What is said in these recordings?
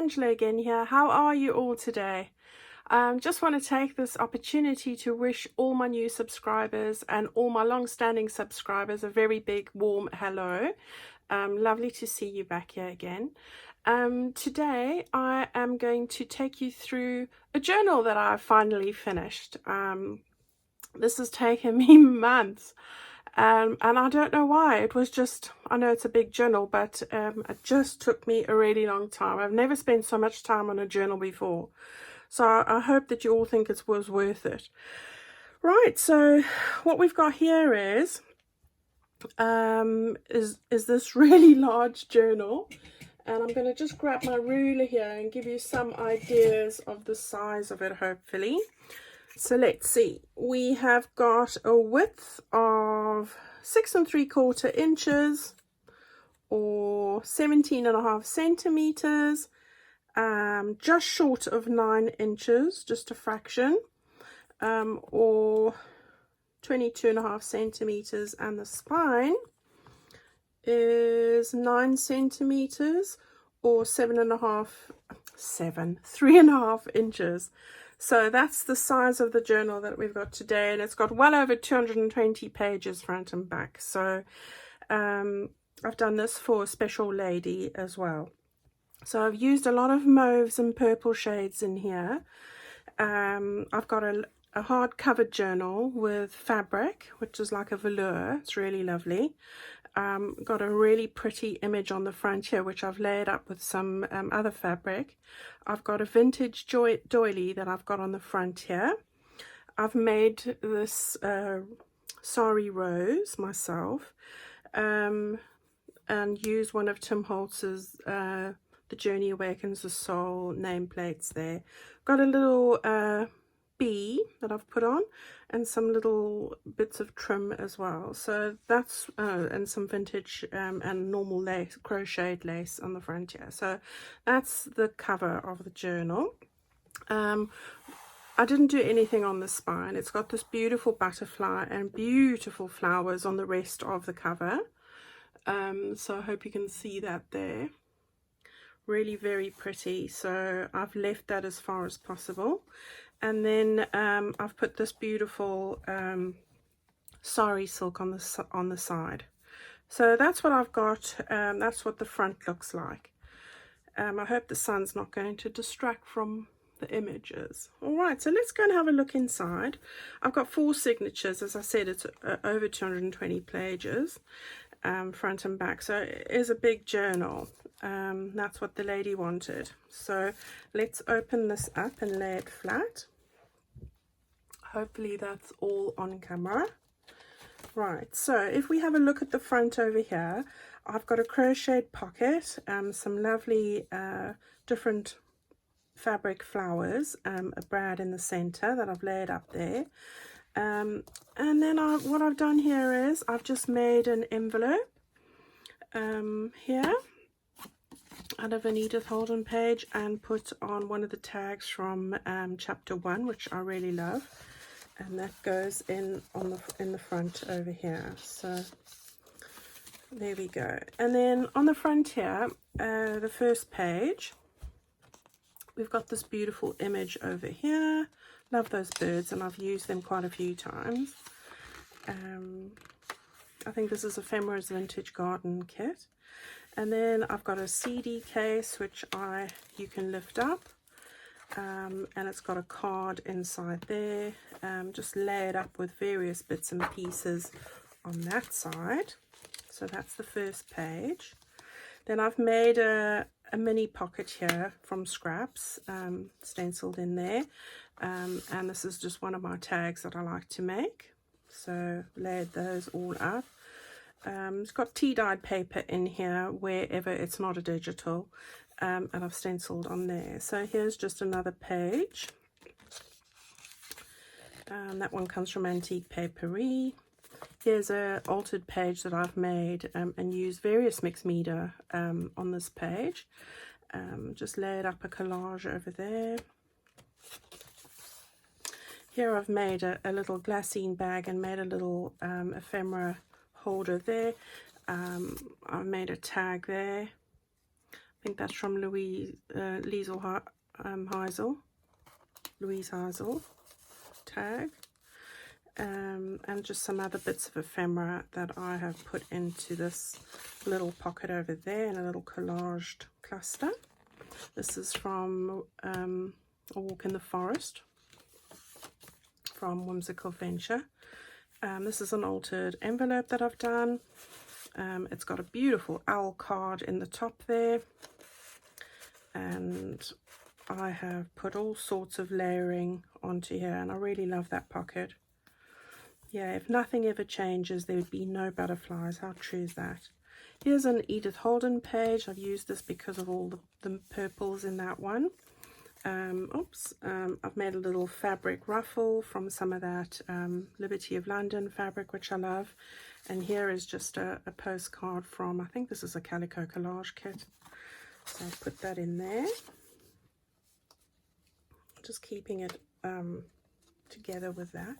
Angela again here. How are you all today? Just want to take this opportunity to wish all my new subscribers and all my long-standing subscribers a very big warm hello. Lovely to see you back here again. Today I am going to take you through a journal that I finally finished. This has taken me months. And I don't know why. It was just, I know it's a big journal, but it just took me a really long time. I've never spent so much time on a journal before. So I hope that you all think it was worth it. Right, so what we've got here is this really large journal. And I'm going to just grab my ruler here and give you some ideas of the size of it, hopefully. So let's see, we have got a width of 6 3/4 inches or 17.5 centimeters, just short of 9 inches, just a fraction, or 22.5 centimeters, and the spine is 9 centimeters or 3.5 inches. So that's the size of the journal that we've got today, and it's got well over 220 pages front and back. So I've done this for a special lady as well. So I've used a lot of mauves and purple shades in here. I've got a hardcover journal with fabric, which is like a velour. It's really lovely. Got a really pretty image on the front here, which I've layered up with some other fabric. I've got a vintage doily that I've got on the front here. I've made this sari rose myself, and used one of Tim Holtz's The Journey Awakens the Soul nameplates there. Got a little bee that I've put on, and some little bits of trim as well. So that's and some vintage and normal lace, crocheted lace on the front here. So that's the cover of the journal. I didn't do anything on the spine. It's got this beautiful butterfly and beautiful flowers on the rest of the cover. So I hope you can see that there. Really very pretty. So I've left that as far as possible. And then I've put this beautiful sari silk on the side. So that's what I've got. That's what the front looks like. I hope the sun's not going to distract from the images. All right, so let's go and have a look inside. I've got 4 signatures. As I said, it's over 220 pages, front and back. So it is a big journal. That's what the lady wanted. So let's open this up and lay it flat. Hopefully that's all on camera. Right, so if we have a look at the front over here, I've got a crocheted pocket, some lovely different fabric flowers, a brad in the center that I've laid up there. And then what I've done here is I've just made an envelope here out of an Edith Holden page and put on one of the tags from chapter 1, which I really love, and that goes in the front over here. So there we go. And then on the front here, the first page, we've got this beautiful image over here. Love those birds, and I've used them quite a few times. I think this is Ephemera's Vintage Garden Kit. And then I've got a CD case, which you can lift up. And it's got a card inside there. Just layered up with various bits and pieces on that side. So that's the first page. Then I've made a mini pocket here from scraps, stenciled in there. And this is just one of my tags that I like to make. So layered those all up. It's got tea-dyed paper in here wherever it's not a digital, and I've stenciled on there. So here's just another page. That one comes from Antique Paperie. Here's a altered page that I've made and used various mixed media on this page. Just layered up a collage over there. Here I've made a little glassine bag and made a little ephemera holder there. I made a tag there. think that's from Louise Heisel tag. And just some other bits of ephemera that I have put into this little pocket over there in a little collaged cluster. This is from A Walk in the Forest from Whimsical Venture. This is an altered envelope that I've done. It's got a beautiful owl card in the top there, and I have put all sorts of layering onto here, and I really love that pocket. Yeah, if nothing ever changes, there would be no butterflies. How true is that? Here's an Edith Holden page. I've used this because of all the purples in that one. I've made a little fabric ruffle from some of that Liberty of London fabric, which I love. And here is just a postcard from, I think this is a Calico Collage kit. So I'll put that in there. Just keeping it together with that.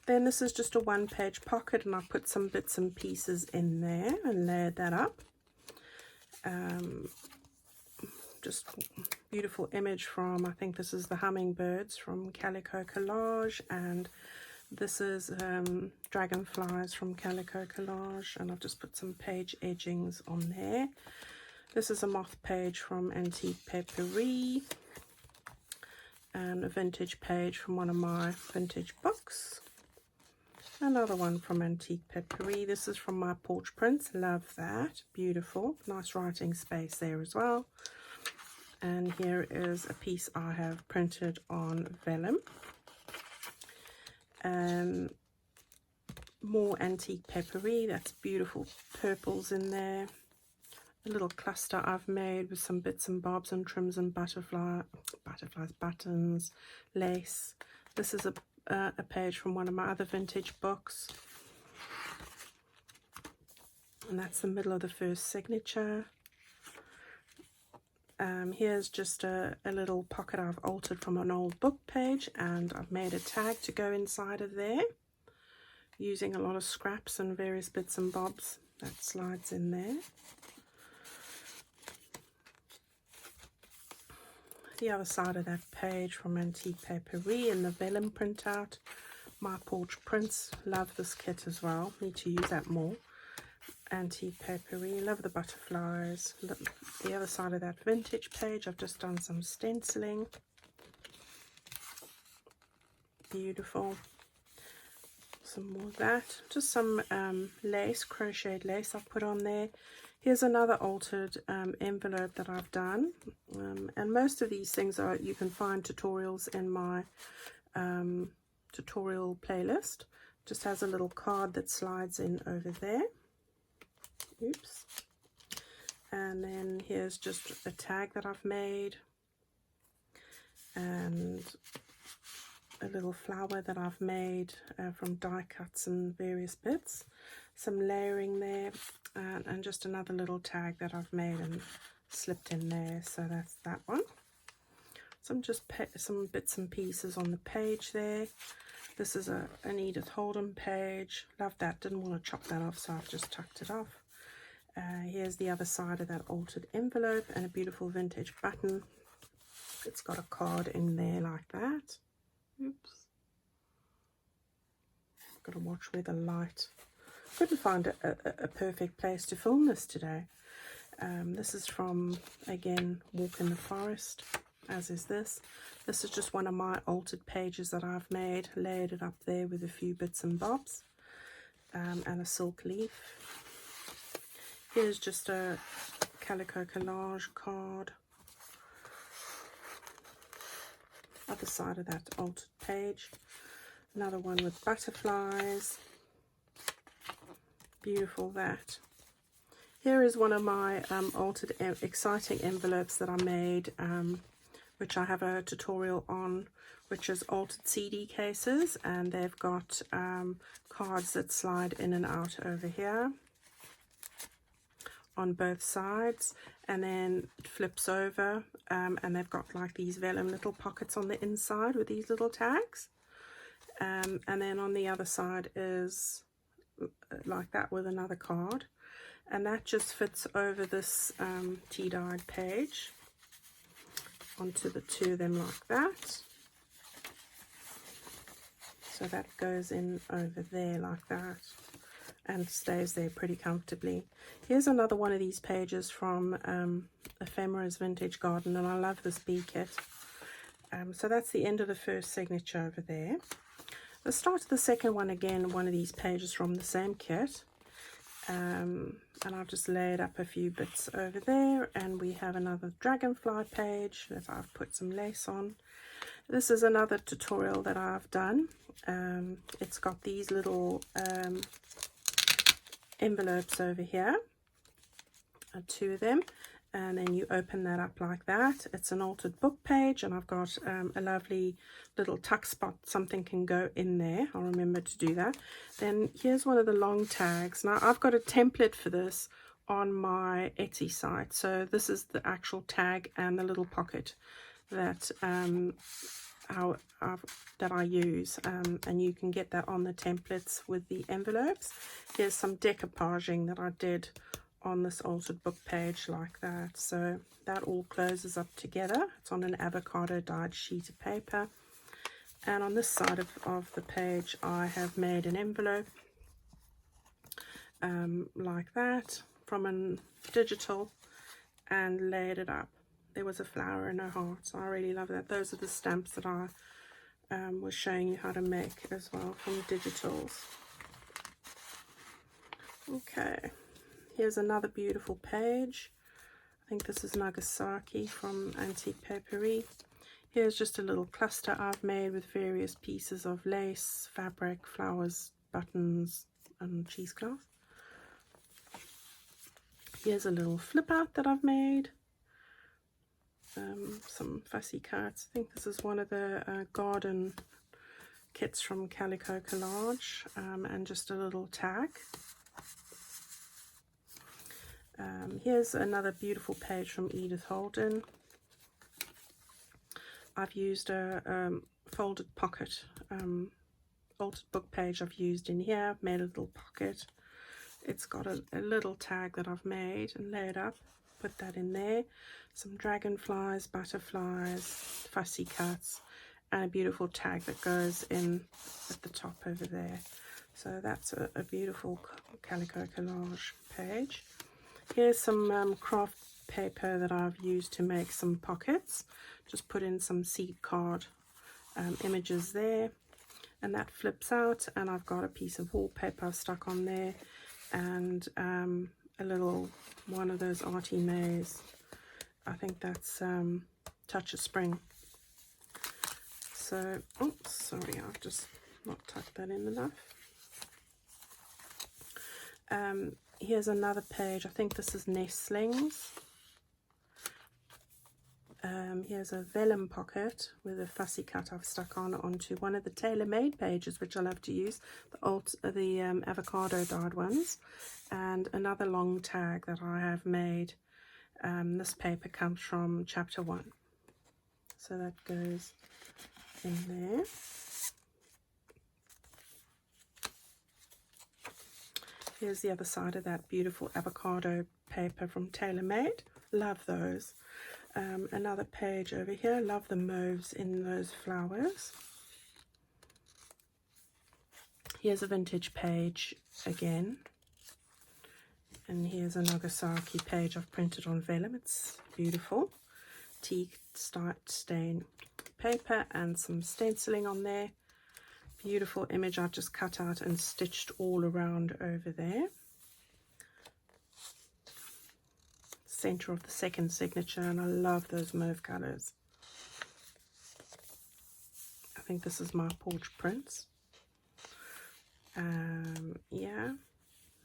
Then this is just a one-page pocket, and I put some bits and pieces in there and layered that up. Just beautiful image from, I think this is the hummingbirds from Calico Collage, and this is dragonflies from Calico Collage, and I've just put some page edgings on there. This is a moth page from Antique Paperie, and a vintage page from one of my vintage books. Another one from Antique Paperie. This is from my porch prints. Love that. Beautiful. Nice writing space there as well. And here is a piece I have printed on vellum. More Antique Paperie. That's beautiful purples in there. A little cluster I've made with some bits and bobs and trims and buttons, lace. This is a page from one of my other vintage books, and that's the middle of the first signature. Here's just a little pocket I've altered from an old book page, and I've made a tag to go inside of there using a lot of scraps and various bits and bobs that slides in there. The other side of that page from Antique Paperie in the vellum printout. My porch prints. Love this kit as well. Need to use that more. Antique Paperie. Love the butterflies. The other side of that vintage page, I've just done some stenciling. Beautiful. Some more of that. Just some lace, crocheted lace I've put on there. Here's another altered envelope that I've done, and most of these things are, you can find tutorials in my tutorial playlist. Just has a little card that slides in over there. Oops. And then here's just a tag that I've made, and a little flower that I've made from die cuts and various bits. Some layering there, and just another little tag that I've made and slipped in there. So that's that one. Some bits and pieces on the page there. This is an Edith Holden page. Love that. Didn't want to chop that off, so I've just tucked it off. Here's the other side of that altered envelope, and a beautiful vintage button. It's got a card in there like that. Oops. Got to watch where the light. Couldn't find a perfect place to film this today. This is from, again, Walk in the Forest, as is this. This is just one of my altered pages that I've made, layered it up there with a few bits and bobs, and a silk leaf. Here's just a Calico Collage card. Other side of that altered page. Another one with butterflies. Beautiful that. Here is one of my altered exciting envelopes that I made, which I have a tutorial on, which is altered CD cases, and they've got cards that slide in and out over here on both sides, and then it flips over, and they've got like these vellum little pockets on the inside with these little tags, and then on the other side is like that with another card, and that just fits over this tea-dyed page onto the two of them like that. So that goes in over there like that and stays there pretty comfortably. Here's another one of these pages from Ephemera's Vintage Garden, and I love this bee kit. So that's the end of the first signature over there. The start of the second one, again, one of these pages from the same kit. And I've just laid up a few bits over there, and we have another dragonfly page that I've put some lace on. This is another tutorial that I've done. It's got these little envelopes over here, two of them, and then you open that up like that. It's an altered book page, and I've got a lovely little tuck spot. Something can go in there. I'll remember to do that. Then here's one of the long tags. Now I've got a template for this on my Etsy site, so this is the actual tag and the little pocket that that I use, and you can get that on the templates with the envelopes. Here's some decoupaging that I did on this altered book page like that. So that all closes up together. It's on an avocado dyed sheet of paper, and on this side of the page I have made an envelope like that from a digital and laid it up. There was a flower and a heart, so I really love that. Those are the stamps that I was showing you how to make as well from digitals. Okay, here's another beautiful page. I think this is Nagasaki from Antique Paperie. Here's just a little cluster I've made with various pieces of lace, fabric, flowers, buttons, and cheesecloth. Here's a little flip out that I've made. Some fussy cuts. I think this is one of the garden kits from Calico Collage, and just a little tag. Here's another beautiful page from Edith Holden. I've used a folded pocket, altered book page I've used in here. I've made a little pocket. It's got a little tag that I've made and laid up. Put that in there. Some dragonflies, butterflies, fussy cuts, and a beautiful tag that goes in at the top over there. So that's a beautiful Calico Collage page. Here's some craft paper that I've used to make some pockets. Just put in some seed card images there, and that flips out, and I've got a piece of wallpaper I've stuck on there, and a little one of those arty maze. I think that's Touch of Spring. So, oops, sorry, I've just not tucked that in enough. Here's another page. I think this is Nestlings. Here's a vellum pocket with a fussy cut I've stuck onto one of the tailor-made pages, which I love to use, the avocado dyed ones, and another long tag that I have made. This paper comes from chapter 1, so that goes in there. Here's the other side of that beautiful avocado paper from TaylorMade. Love those. Another page over here. Love the mauves in those flowers. Here's a vintage page again. And here's a Nagasaki page I've printed on vellum. It's beautiful. Tea stain paper and some stenciling on there. Beautiful image I've just cut out and stitched all around over there. Center of the second signature, and I love those mauve colors. I think this is my porch prints. Yeah,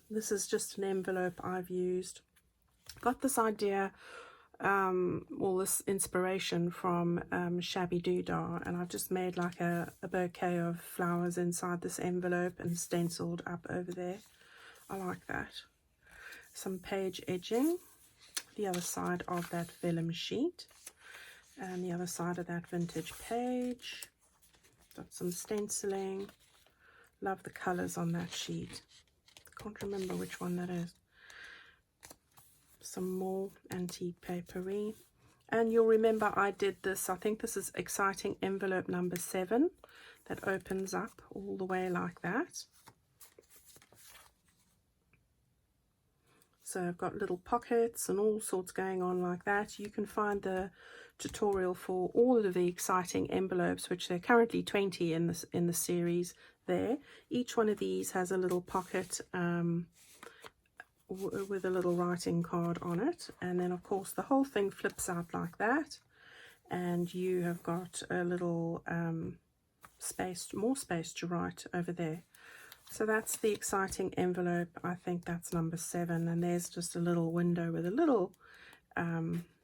this is just an envelope I've used. Got this idea, all this inspiration from Shabby Doodah, and I've just made like a bouquet of flowers inside this envelope and stenciled up over there. I like that. Some page edging, the other side of that vellum sheet, and the other side of that vintage page. Got some stenciling. Love the colors on that sheet. Can't remember which one that is. Some more antique papery. And you'll remember I did this, I think this is exciting envelope number 7, that opens up all the way like that. So I've got little pockets and all sorts going on like that. You can find the tutorial for all of the exciting envelopes, which there are currently 20 in the series there. Each one of these has a little pocket with a little writing card on it, and then of course the whole thing flips out like that, and you have got a little more space to write over there. So that's the exciting envelope. I think that's number 7, and there's just a little window with a little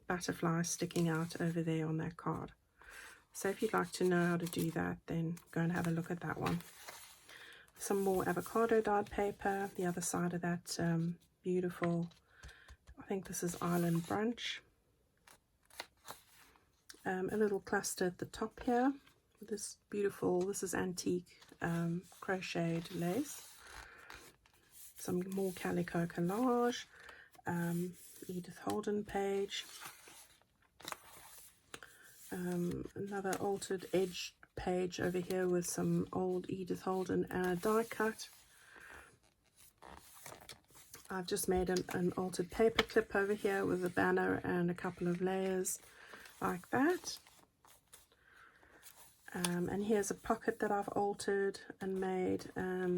butterfly sticking out over there on that card. So if you'd like to know how to do that, then go and have a look at that one. Some more avocado dyed paper, the other side of that beautiful, I think this is Island Brunch. A little cluster at the top here with this beautiful, this is antique crocheted lace. Some more calico collage, Edith Holden page, another altered edge page over here with some old Edith Holden and a die cut. I've just made an altered paper clip over here with a banner and a couple of layers like that. And here's a pocket that I've altered and made,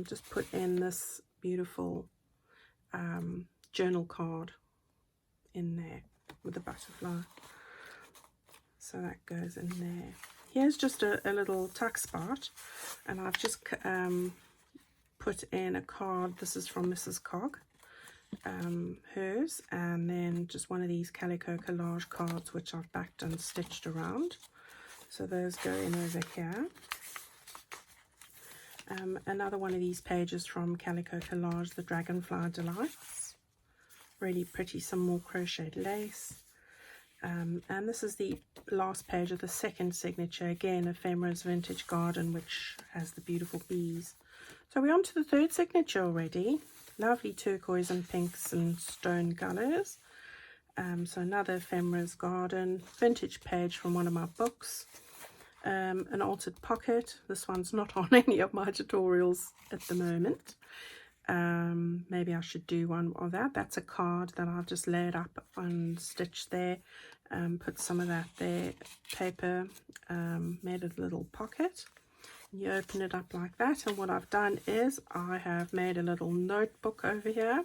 just put in this beautiful journal card in there with a butterfly. So that goes in there. Here's just a little tuck spot, and I've just put in a card. This is from Mrs. Cog, hers, and then just one of these calico collage cards which I've backed and stitched around. So those go in over here. Another one of these pages from Calico Collage, the Dragonfly Delights. Really pretty, some more crocheted lace. And this is the last page of the second signature, again, Ephemera's Vintage Garden, which has the beautiful bees. So we're on to the third signature already. Lovely turquoise and pinks and stone colours. So another Ephemera's Garden, vintage page from one of my books. An altered pocket. This one's not on any of my tutorials at the moment. Maybe I should do one of that. That's a card that I've just laid up and stitched there. Put some of that there, paper, made a little pocket. You open it up like that, and what I've done is I have made a little notebook over here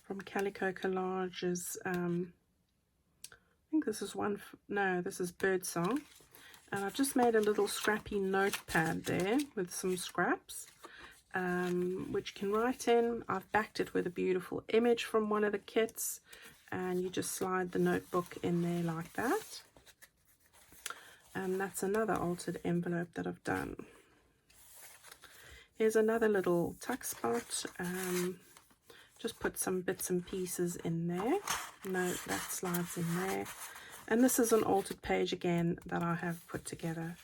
from Calico Collages. I think this is one, no, this is Birdsong. And I've just made a little scrappy notepad there with some scraps, which you can write in. I've backed it with a beautiful image from one of the kits, and you just slide the notebook in there like that. And that's another altered envelope that I've done. Here's another little tuck spot. Just put some bits and pieces in there. No, that slides in there. And this is an altered page again that I have put together.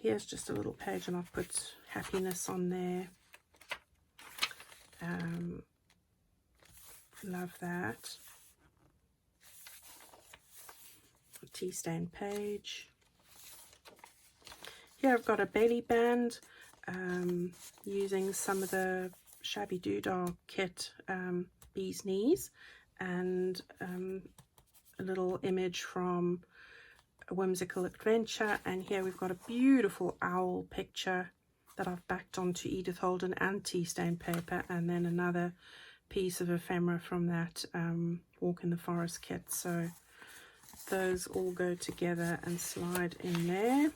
Here's just a little page, and I've put happiness on there. Love that. A tea stain page. Here I've got a belly band, using some of the Shabby Doodah kit, Bee's Knees, and a little image from A Whimsical Adventure. And here we've got a beautiful owl picture that I've backed onto Edith Holden and tea stain paper, and then another piece of ephemera from that Walk in the Forest kit. So those all go together and slide in there.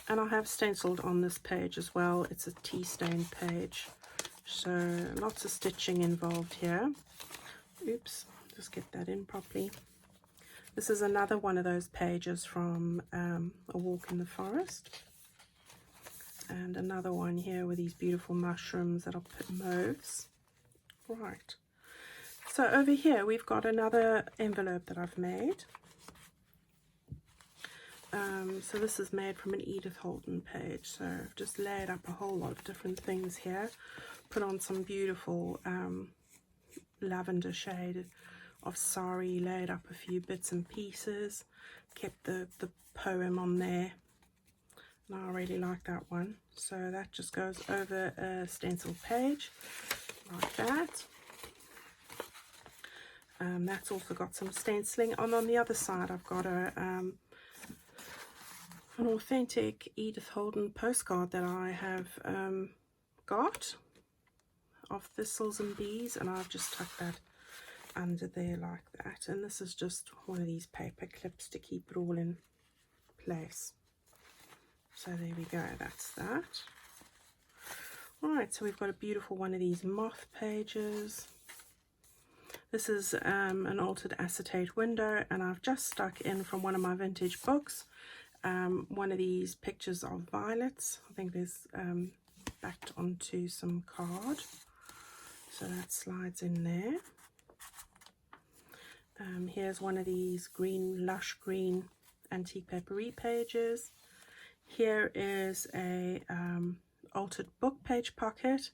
And I have stenciled on this page as well. It's a tea stain page, so lots of stitching involved here. Oops, just get that in properly. This is another one of those pages from A Walk in the Forest, and another one here with these beautiful mushrooms that I'll put mauves. Right, so over here we've got another envelope that I've made. So this is made from an Edith Holden page, so I've just laid up a whole lot of different things here. put on some beautiful lavender shade of sari, laid up a few bits and pieces, kept the poem on there, and I really like that one. So that just goes over a stencil page like that. That's also got some stenciling, and on the other side I've got an authentic Edith Holden postcard that I have got of thistles and bees, and I've just tucked that under there like that. And this is just one of these paper clips to keep it all in place. So there we go, that's that. Alright, so we've got a beautiful one of these moth pages. This is an altered acetate window, and I've just stuck in from one of my vintage books one of these pictures of violets. I think there's backed onto some card, so that slides in there. Here's one of these green, lush green antique papery pages. Here is a altered book page pocket.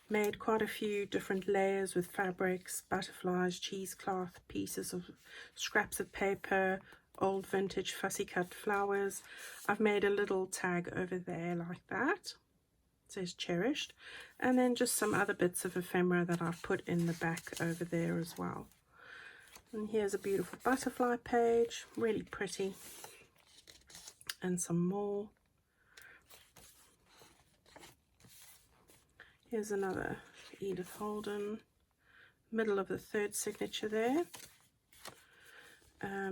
Made quite a few different layers with fabrics, butterflies, cheesecloth, pieces of scraps of paper, old vintage fussy cut flowers. I've made a little tag over there like that. It says cherished. And then just some other bits of ephemera that I've put in the back over there as well. And here's a beautiful butterfly page, really pretty. And some more. Here's another Edith Holden, middle of the third signature there.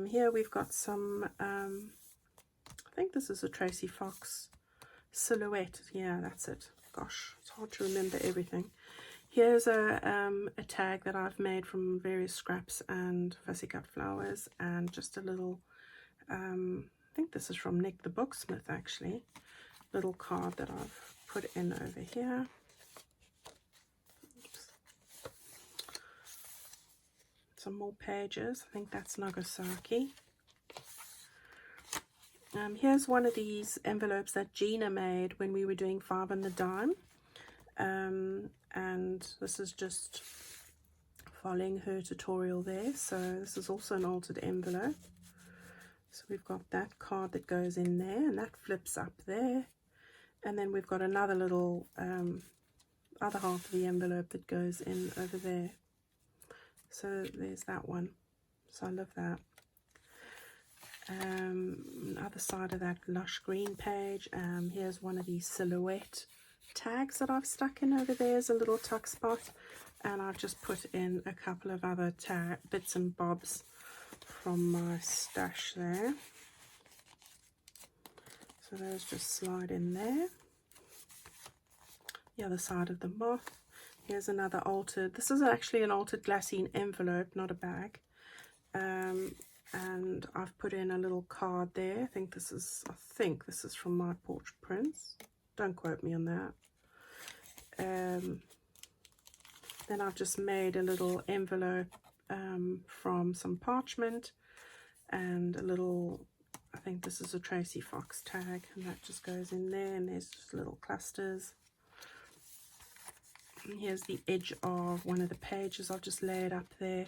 Here we've got some, I think this is a Tracy Fox silhouette. Yeah, that's it. Gosh, it's hard to remember everything. Here's a tag that I've made from various scraps and fussy cut flowers, and just a little, I think this is from Nick the Booksmith actually, little card that I've put in over here. Some more pages. I think that's Nagasaki. Here's one of these envelopes that Gina made when we were doing 5 on the dime, and this is just following her tutorial there. So this is also an altered envelope. So we've got that card that goes in there, and that flips up there, and then we've got another little other half of the envelope that goes in over there. So there's that one. So I love that. Other side of that lush green page. Here's one of these silhouette tags that I've stuck in over there as a little tuck spot, and I've just put in a couple of other bits and bobs from my stash there. So those just slide in there. The other side of the moth. Here's another altered, this is actually an altered glassine envelope, not a bag. And I've put in a little card there. I think this is from My Porch Prince. Don't quote me on that. Then I've just made a little envelope from some parchment, and a little, I think this is a Tracy Fox tag, and that just goes in there, and there's just little clusters. And here's the edge of one of the pages I've just laid up there.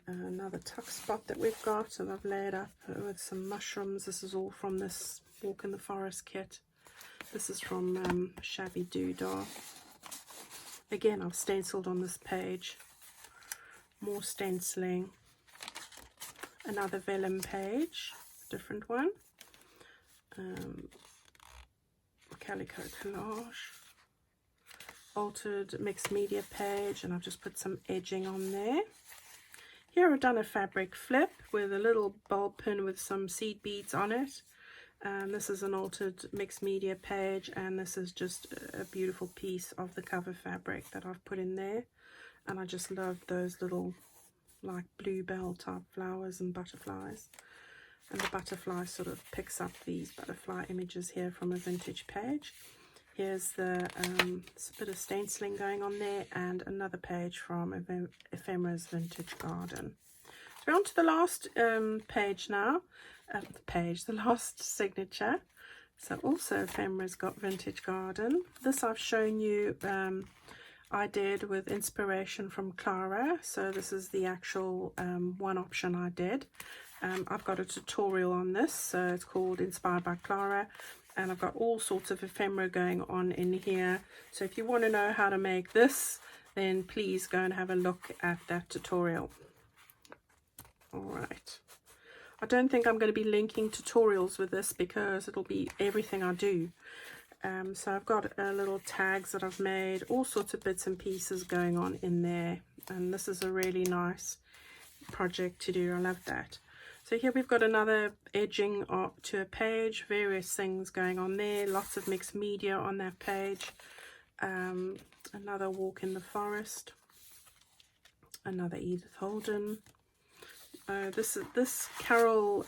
Another tuck spot that we've got, and I've laid up with some mushrooms. This is all from this Walk in the Forest kit. This is from Shabby Doodah. Again, I've stenciled on this page. More stenciling. Another vellum page, different one. Calico collage. Altered mixed media page, and I've just put some edging on there. Here I've done a fabric flip with a little bulb pin with some seed beads on it. This is an altered mixed media page, and this is just a beautiful piece of the cover fabric that I've put in there. And I just love those little like bluebell type flowers and butterflies. And the butterfly sort of picks up these butterfly images here from a vintage page. Here's the bit of stenciling going on there, and another page from Ephemera's Vintage Garden. So we're on to the last page now. The last signature. So also ephemera's got Vintage Garden. This I've shown you I did with inspiration from Clara. So this is the actual one option I did. I've got a tutorial on this, so it's called Inspired by Clara, and I've got all sorts of ephemera going on in here. So if you want to know how to make this, then please go and have a look at that tutorial. All right. I don't think I'm going to be linking tutorials with this because it'll be everything I do. So I've got little tags that I've made, all sorts of bits and pieces going on in there, and this is a really nice project to do. I love that. So here we've got another edging up to a page, various things going on there, lots of mixed media on that page. Another walk in the forest, another Edith Holden. This Carol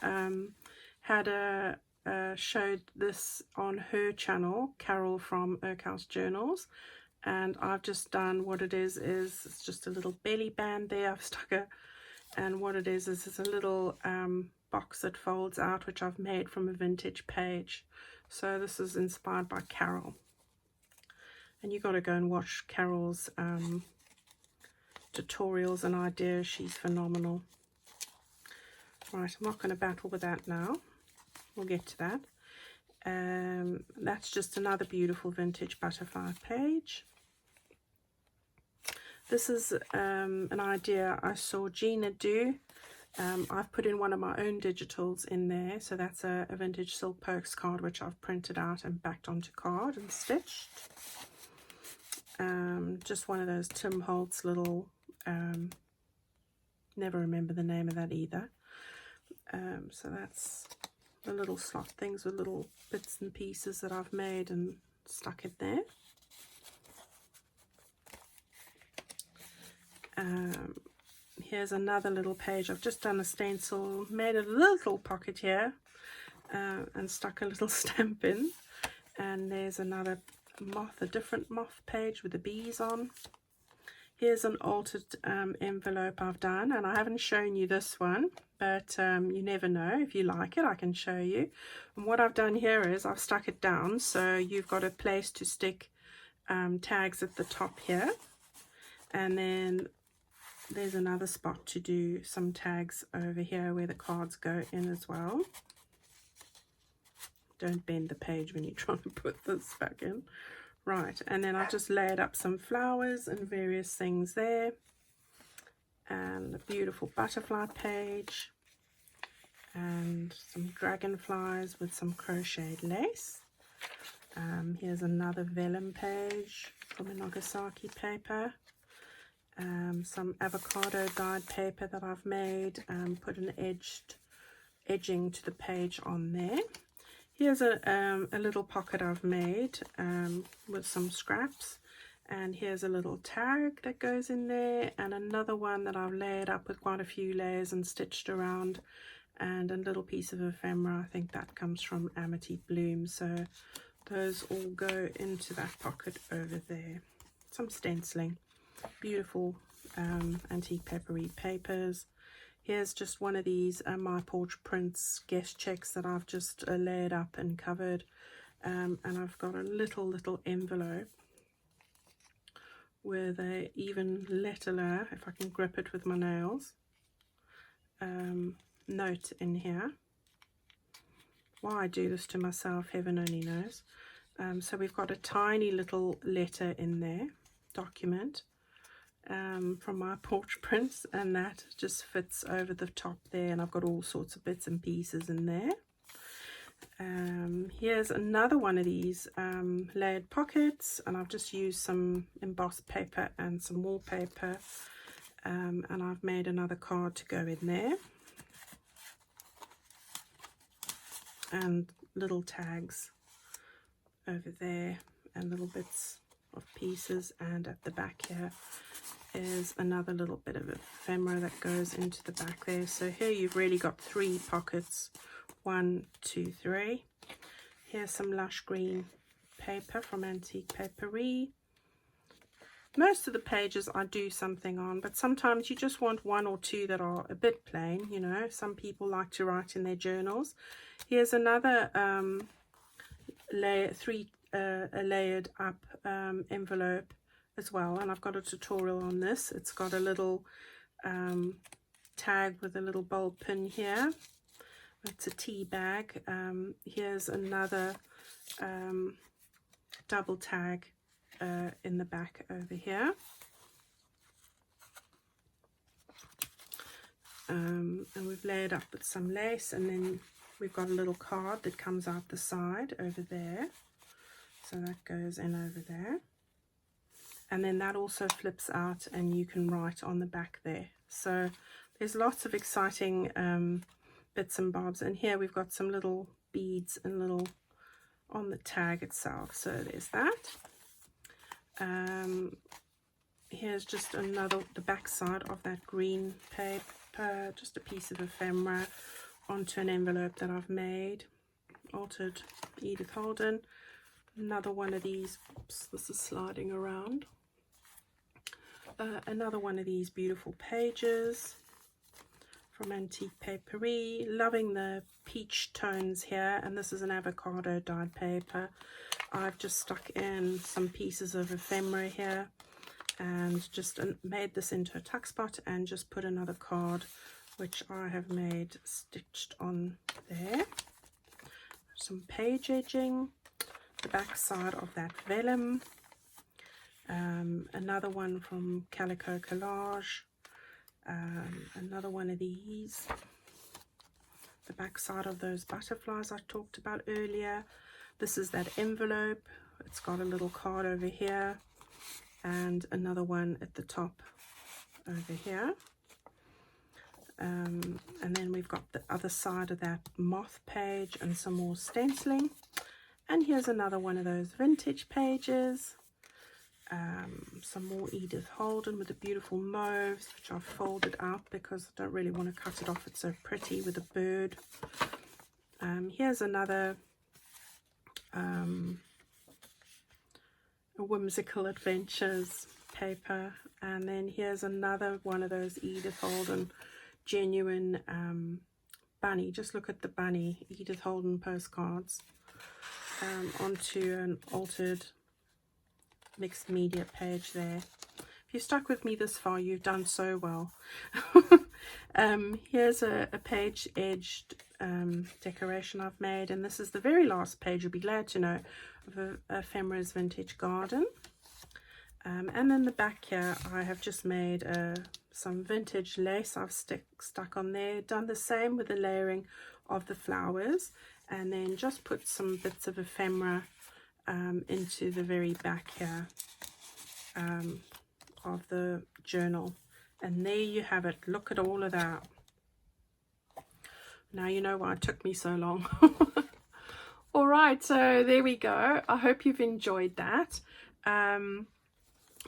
had showed this on her channel, Carol from Oakhouse Journals, and I've just done what it is it's just a little belly band there. I've stuck a, and what it is it's a little box that folds out, which I've made from a vintage page. So this is inspired by Carol, and you got to go and watch Carol's tutorials and ideas. She's phenomenal. Right, I'm not going to battle with that now. We'll get to that. That's just another beautiful vintage butterfly page. This is an idea I saw Gina do. I've put in one of my own digitals in there. So that's a vintage Silk Pokes card, which I've printed out and backed onto card and stitched. Just one of those Tim Holtz little, never remember the name of that either. So that's the little slot things with little bits and pieces that I've made and stuck it there. Here's another little page. I've just done a stencil, made a little pocket here, and stuck a little stamp in. And there's another moth, a different moth page with the bees on. Here's an altered envelope I've done, and I haven't shown you this one, but you never know. If you like it, I can show you. And what I've done here is I've stuck it down, so you've got a place to stick tags at the top here, and then there's another spot to do some tags over here where the cards go in as well. Don't bend the page when you're trying to put this back in. Right, and then I've just layered up some flowers and various things there, and a beautiful butterfly page, and some dragonflies with some crocheted lace. Here's another vellum page from a Nagasaki paper, some avocado dyed paper that I've made, put an edging to the page on there. Here's a little pocket I've made with some scraps, and here's a little tag that goes in there, and another one that I've layered up with quite a few layers and stitched around, and a little piece of ephemera. I think that comes from Amity Bloom, so those all go into that pocket over there. Some stenciling, beautiful antique papery papers. Here's just one of these My Porch Prints guest checks that I've just layered up and covered. And I've got a little envelope with a even letterer, if I can grip it with my nails, note in here. Why I do this to myself, heaven only knows. So we've got a tiny little letter in there, document. From My Porch Prints, and that just fits over the top there, and I've got all sorts of bits and pieces in there. Here's another one of these layered pockets, and I've just used some embossed paper and some wallpaper, and I've made another card to go in there, and little tags over there and little bits of pieces, and at the back here is another little bit of ephemera that goes into the back there. So here you've really got 3 pockets, 1, 2, 3. Here's some lush green paper from Antique Papery. Most of the pages I do something on, but sometimes you just want 1 or 2 that are a bit plain, you know. Some people like to write in their journals. Here's another a layered up envelope as well, and I've got a tutorial on this. It's got a little tag with a little bulb pin here. It's a tea bag. Here's another double tag in the back over here. And we've layered up with some lace, and then we've got a little card that comes out the side over there. So that goes in over there. And then that also flips out and you can write on the back there. So there's lots of exciting bits and bobs. And here we've got some little beads and little on the tag itself. So there's that. Here's just the back side of that green paper, just a piece of ephemera onto an envelope that I've made, altered Edith Holden. Another one of these, oops, this is sliding around. Another one of these beautiful pages from Antique Paperie. Loving the peach tones here, and this is an avocado dyed paper. I've just stuck in some pieces of ephemera here and just made this into a tuck spot and just put another card which I have made stitched on there. Some page edging, the back side of that vellum, another one from Calico Collage, another one of these, the back side of those butterflies I talked about earlier. This is that envelope. It's got a little card over here and another one at the top over here. And then we've got the other side of that moth page and some more stenciling. And here's another one of those vintage pages. Some more Edith Holden with the beautiful mauves, which I've folded out because I don't really want to cut it off. It's so pretty with a bird. Here's another a Whimsical Adventures paper, and then here's another one of those Edith Holden genuine bunny. Just look at the bunny, Edith Holden postcards, onto an altered mixed media page there. If you stuck with me this far, you've done so well. Here's a page edged decoration I've made, and this is the very last page, you'll be glad to know, of Ephemera's Vintage Garden. And then the back here, I have just made some vintage lace I've stuck on there, done the same with the layering of the flowers, and then just put some bits of ephemera into the very back here of the journal. And there you have it. Look at all of that. Now you know why it took me so long. All right, so there we go. I hope you've enjoyed that.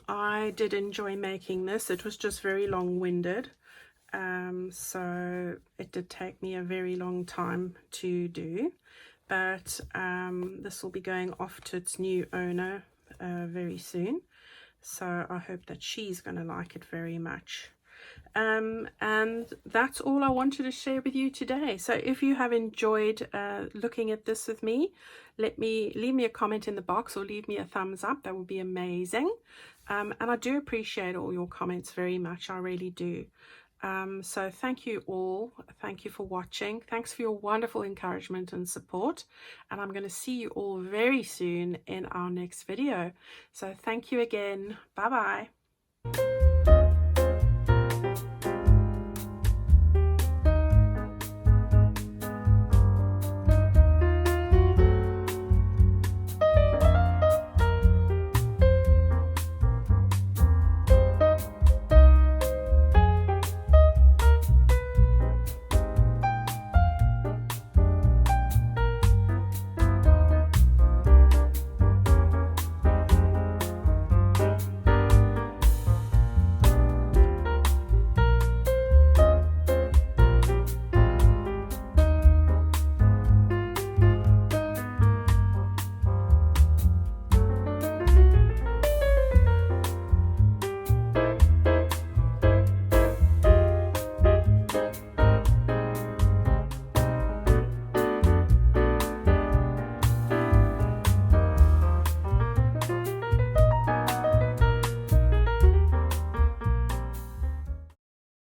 I did enjoy making this. It was just very long-winded, so it did take me a very long time to do, but this will be going off to its new owner very soon, so I hope that she's going to like it very much. And that's all I wanted to share with you today. So if you have enjoyed looking at this with me, leave me a comment in the box or leave me a thumbs up. That would be amazing. And I do appreciate all your comments very much. I really do. So thank you all. Thank you for watching. Thanks for your wonderful encouragement and support. And I'm going to see you all very soon in our next video. So thank you again. Bye bye.